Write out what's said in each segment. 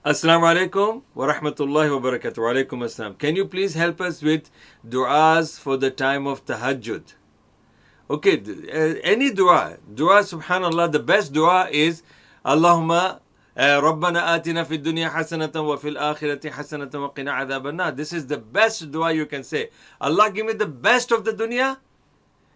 Assalamu alaikum wa rahmatullahi wa barakatuh. Wa alaikum assalam. Can you please help us with du'as for the time of tahajjud? Okay, any dua. Dua, subhanallah, the best dua is Allahumma Rabbana atina fid dunya hasanatan wa fil akhirati hasanatan wa qina adhaban nar. This is the best dua you can say. Allah, give me the best of the dunya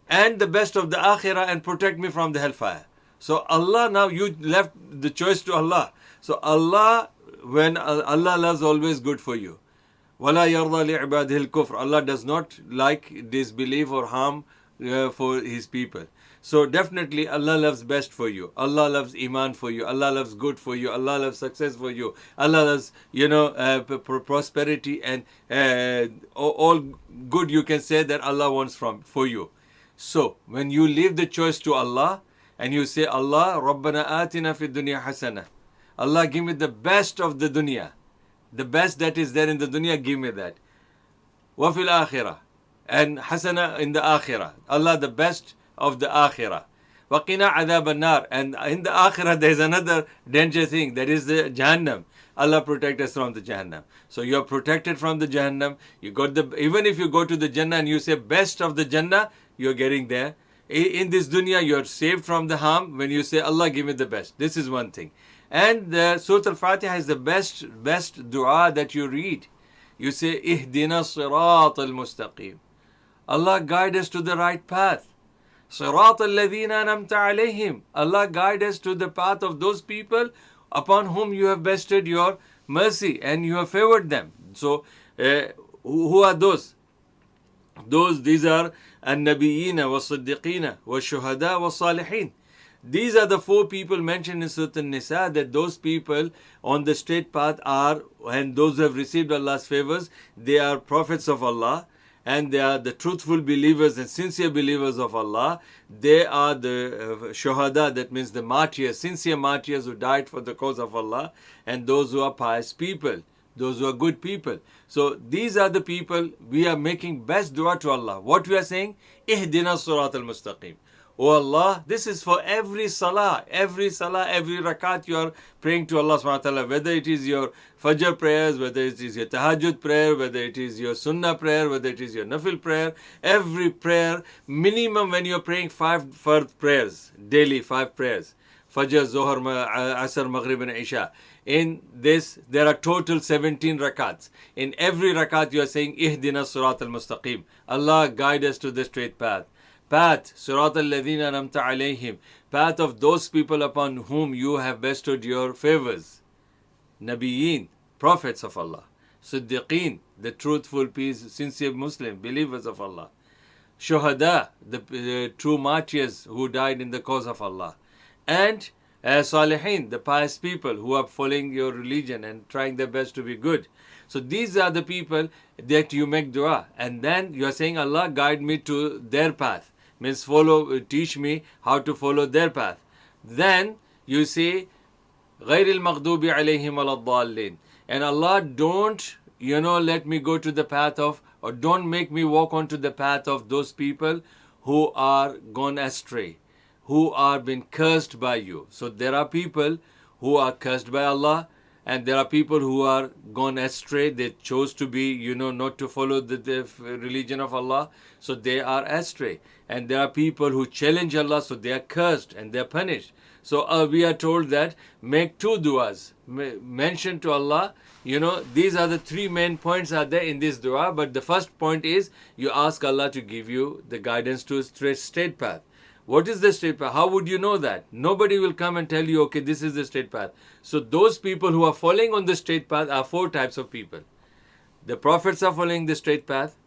and the best of the akhirah and protect me from the hellfire. So Allah, now you left the choice to Allah. So Allah, when Allah loves always good for you. وَلَا يَرْضَى لِعِبَادِهِ الْكُفْرِ. Allah does not like disbelief or harm for His people. So definitely Allah loves best for you. Allah loves iman for you. Allah loves good for you. Allah loves success for you. Allah loves, prosperity and all good you can say that Allah wants for you. So when you leave the choice to Allah and you say, Allah, Rabbana atina fid dunya hasana. Allah, give me the best of the dunya. The best that is there in the dunya, give me that. Wa fil akhirah. And hasana in the akhirah. Allah, the best of the akhirah. Wa qina adhab an-nar. And in the akhirah, there is another danger thing. That is the Jahannam. Allah protect us from the Jahannam. So you are protected from the Jahannam. You got even if you go to the Jannah and you say best of the Jannah, you are getting there. In this dunya, you are saved from the harm when you say, Allah, give me the best. This is one thing. And the Surah Al-Fatiha is the best dua that you read. You say, Ihdina sirat al-mustaqim. Allah, guide us to the right path. Sirat al-ladhina anamta alayhim. Allah, guide us to the path of those people upon whom you have bestowed your mercy and you have favored them. So, who are those? These are an-nabiyina wa-siddiqina wa-shuhada wa-salihin. These are the four people mentioned in Surah An-Nisa, that those people on the straight path are, and those who have received Allah's favors, they are prophets of Allah, and they are the truthful believers and sincere believers of Allah. They are the shuhada, that means the martyrs, sincere martyrs who died for the cause of Allah, and those who are pious people, those who are good people. So these are the people we are making best dua to Allah. What we are saying? Ihdina surat al-mustaqim. Oh Allah, this is for every salah, every rakat you are praying to Allah subhanahu wa ta'ala, whether it is your fajr prayers, whether it is your tahajjud prayer, whether it is your sunnah prayer, whether it is your nafil prayer, every prayer, minimum when you are praying 5 fard prayers, daily 5 prayers, fajr, zohar, asr, maghrib and isha. In this, there are total 17 rakats. In every rakat you are saying, Ihdina surat al-mustaqim. Allah, guide us to the straight path. Path, Surat al-Ladhina anamta alayhim. Path of those people upon whom you have bestowed your favors. Nabiyeen, prophets of Allah. Siddiqeen, the truthful, sincere Muslim, believers of Allah. Shuhada, the true martyrs who died in the cause of Allah. And Salihin, the pious people who are following your religion and trying their best to be good. So these are the people that you make dua. And then you are saying, Allah, guide me to their path. Means teach me how to follow their path. Then you say, غَيْرِ الْمَغْضُوبِ عَلَيْهِمْ وَلَا الضَّالِّينَ. And Allah, don't, let me go to the path of, or don't make me walk onto the path of those people who are gone astray, who are been cursed by you. So there are people who are cursed by Allah, and there are people who are gone astray. They chose to be, not to follow the religion of Allah. So they are astray. And there are people who challenge Allah. So they are cursed and they are punished. So we are told that make 2 du'as. Mention to Allah. These are the 3 main points are there in this dua. But the first point is you ask Allah to give you the guidance to a straight path. What is the straight path? How would you know that? Nobody will come and tell you, okay, this is the straight path. So those people who are following on the straight path are 4 types of people. The prophets are following the straight path.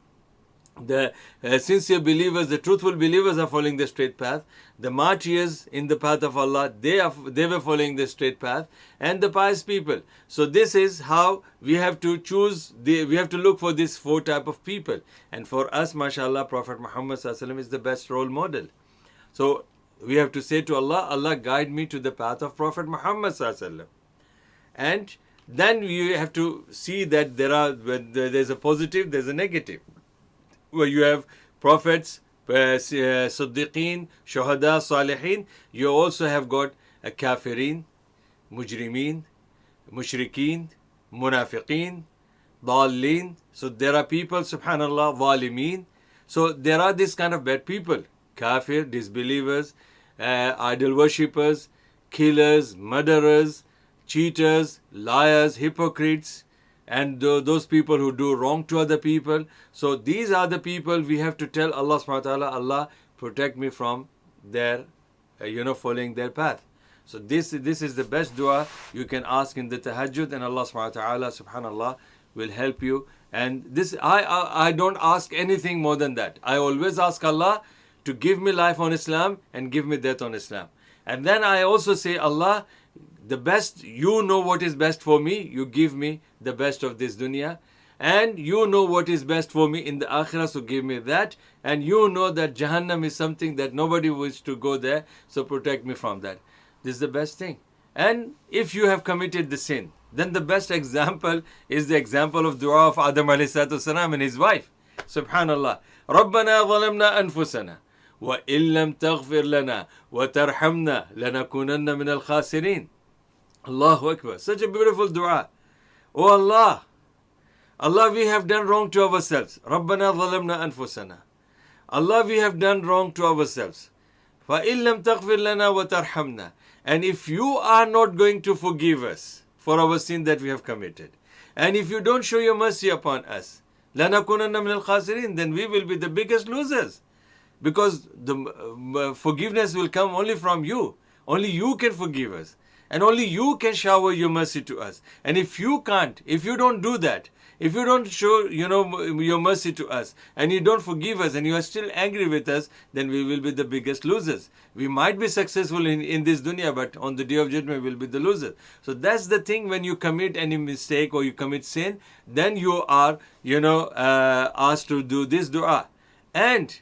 The sincere believers, the truthful believers are following the straight path. The martyrs in the path of Allah, they were following the straight path. And the pious people. So this is how we have to choose, we have to look for these 4 type of people. And for us, mashallah, Prophet Muhammad is the best role model. So we have to say to Allah, Allah, guide me to the path of Prophet Muhammad ﷺ. And then you have to see that there's a positive, there's a negative. Where you have prophets, Siddiqeen, Shuhada, Salihin, you also have got a Kafirin, Mujrimeen, mushrikeen, munafiqeen, dallin. So there are people, subhanallah, zalimeen. So there are this kind of bad people, kafir, disbelievers, idol worshippers, killers, murderers, cheaters, liars, hypocrites, and those people who do wrong to other people. So these are the people we have to tell Allah subhanahu wa ta'ala, Allah, protect me from their, following their path. So this is the best dua you can ask in the tahajjud, and Allah subhanahu wa ta'ala, subhanallah, will help you. And this, I don't ask anything more than that. I always ask Allah to give me life on Islam and give me death on Islam. And then I also say, Allah, the best, you know what is best for me, you give me the best of this dunya. And you know what is best for me in the akhirah, so give me that. And you know that Jahannam is something that nobody wishes to go there, so protect me from that. This is the best thing. And if you have committed the sin, then the best example is the example of dua of Adam alayhi salatu wasalam and his wife. Subhanallah. رَبَّنَا ظَلَمْنَا أَنفُسَنَا وَإِن لَمْ تَغْفِرْ لَنَا وَتَرْحَمْنَا لَنَكُونَنَّ مِنَ الْخَاسِرِينَ. Allahu Akbar. Such a beautiful dua. Oh Allah, Allah, we have done wrong to ourselves. رَبَّنَا ظَلَمْنَا أَنفُسَنَا. Allah, we have done wrong to ourselves. فَإِن لَمْ تَغْفِرْ لَنَا وَتَرْحَمْنَا. And if you are not going to forgive us for our sin that we have committed, and if you don't show your mercy upon us, لَنَكُونَنَّ مِنَ الْخَاسِرِينَ, then we will be the biggest losers. Because the forgiveness will come only from you. Only you can forgive us. And only you can shower your mercy to us. And if you can't, if you don't do that, if you don't show, your mercy to us, and you don't forgive us, and you are still angry with us, then we will be the biggest losers. We might be successful in this dunya, but on the day of judgment, we will be the losers. So that's the thing, when you commit any mistake or you commit sin, then you are, asked to do this dua. And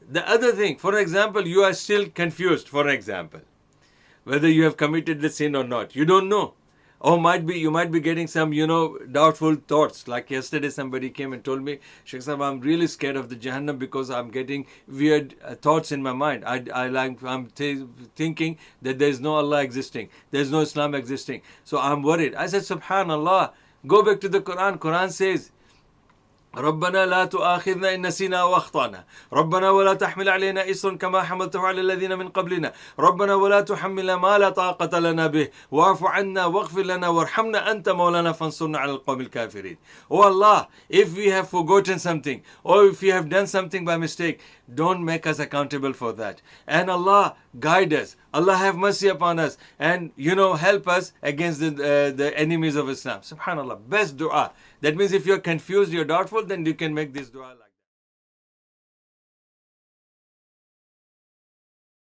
the other thing, for example, you are still confused, for example, whether you have committed the sin or not. You don't know. Or you might be getting some, doubtful thoughts. Like yesterday somebody came and told me, Sheikh Sahab, I'm really scared of the Jahannam because I'm getting weird thoughts in my mind. I'm thinking that there is no Allah existing. There is no Islam existing. So I'm worried. I said, Subhanallah, go back to the Quran. Quran says, ربنا لا تؤاخذنا إن نسينا وأخطأنا ربنا ولا تحمل علينا إصرا كما حملته على الذين من قبلنا ربنا ولا تحملنا ما لا طاقة لنا به واعف عنا واغفر لنا وارحمنا أنت مولانا فانصرنا على القوم الكافرين. Oh Allah, if we have forgotten something or if we have done something by mistake, don't make us accountable for that. And Allah, guide us. Allah, have mercy upon us and help us against the enemies of Islam. Subhanallah, best dua. That means if you're confused, you're doubtful, then you can make this dua like